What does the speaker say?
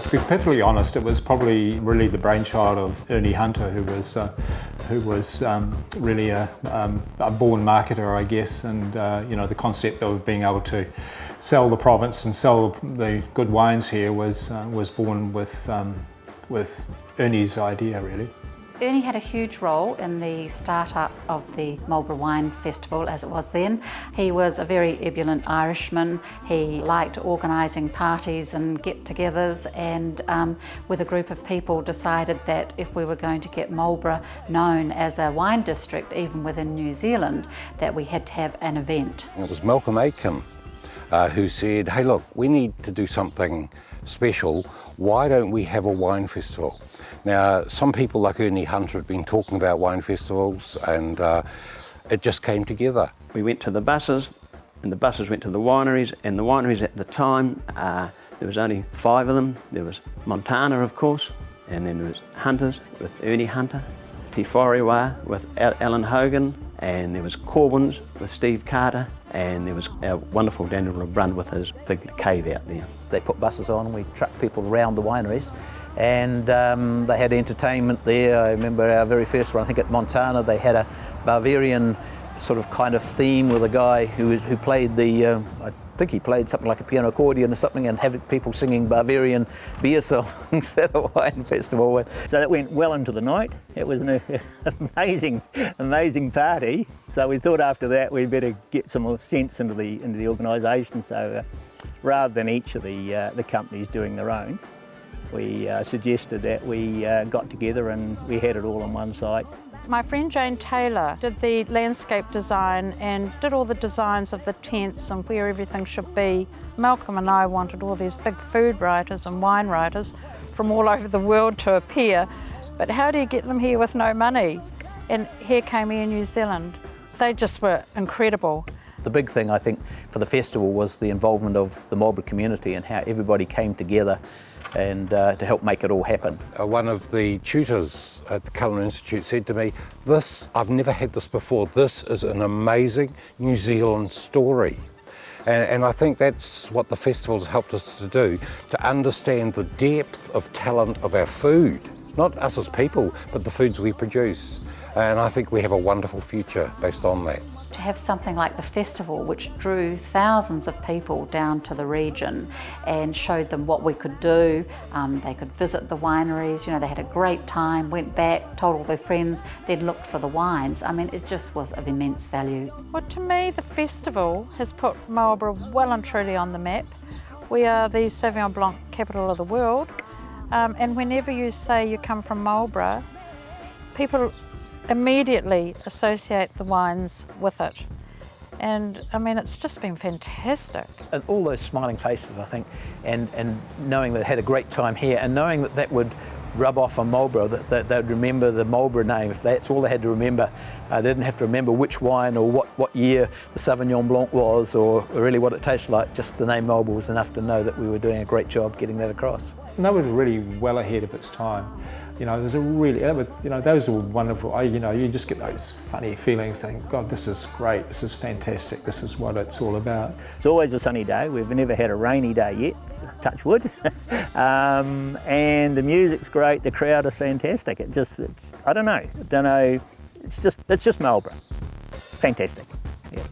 To be perfectly honest, it was probably really the brainchild of Ernie Hunter, who was really a born marketer, I guess, and you know, the concept of being able to sell the province and sell the good wines here was born with Ernie's idea, really. Ernie had a huge role in the start-up of the Marlborough Wine Festival, as it was then. He was a very ebullient Irishman. He liked organising parties and get-togethers, and with a group of people decided that if we were going to get Marlborough known as a wine district, even within New Zealand, that we had to have an event. It was Malcolm Aitken who said, hey look, we need to do something special. Why don't we have a wine festival? Now, some people like Ernie Hunter had been talking about wine festivals, and it just came together. We went to the buses, and the buses went to the wineries, and the wineries at the time, there was only 5 of them. There was Montana, of course, and then there was Hunter's with Ernie Hunter, Te Wharewa with Alan Hogan, and there was Corbin's with Steve Carter, and there was our wonderful Daniel LeBrun with his big cave out there. They put buses on and we trucked people around the wineries, and they had entertainment there. I remember our very first one, I think at Montana, they had a Bavarian sort of kind of theme with a guy who played the, I think he played something like a piano accordion or something, and having people singing Bavarian beer songs at a wine festival. So that went well into the night. It was an amazing party. So we thought after that we'd better get some more sense into the organisation. So rather than each of the companies doing their own, we suggested that we got together and we had it all on one site. My friend Jane Taylor did the landscape design and did all the designs of the tents and where everything should be. Malcolm and I wanted all these big food writers and wine writers from all over the world to appear, but how do you get them here with no money? And here came Air New Zealand. They just were incredible. The big thing, I think, for the festival was the involvement of the Marlborough community and how everybody came together and to help make it all happen. One of the tutors at the Culinary Institute said to me, I've never had this before, this is an amazing New Zealand story. And I think that's what the festival's helped us to do, to understand the depth of talent of our food, not us as people, but the foods we produce. And I think we have a wonderful future based on that. To have something like the festival, which drew thousands of people down to the region and showed them what we could do. They could visit the wineries, you know, they had a great time, went back, told all their friends, then looked for the wines. I mean, it just was of immense value. Well, to me, the festival has put Marlborough well and truly on the map. We are the Sauvignon Blanc capital of the world, and whenever you say you come from Marlborough, people immediately associate the wines with it. And I mean, it's just been fantastic. And all those smiling faces, I think, and knowing that they had a great time here, and knowing that that would rub off on Marlborough, that they'd remember the Marlborough name. If that's all they had to remember, they didn't have to remember which wine or what year the Sauvignon Blanc was, or really what it tasted like. Just the name Marlborough was enough to know that we were doing a great job getting that across. And that was really well ahead of its time. You know, there's a really, you know, those were wonderful. You know, you just get those funny feelings saying, God, this is great, this is fantastic, this is what it's all about. It's always a sunny day. We've never had a rainy day yet, touch wood. And the music's great, the crowd is fantastic. I don't know, it's just Marlborough. Fantastic, yeah.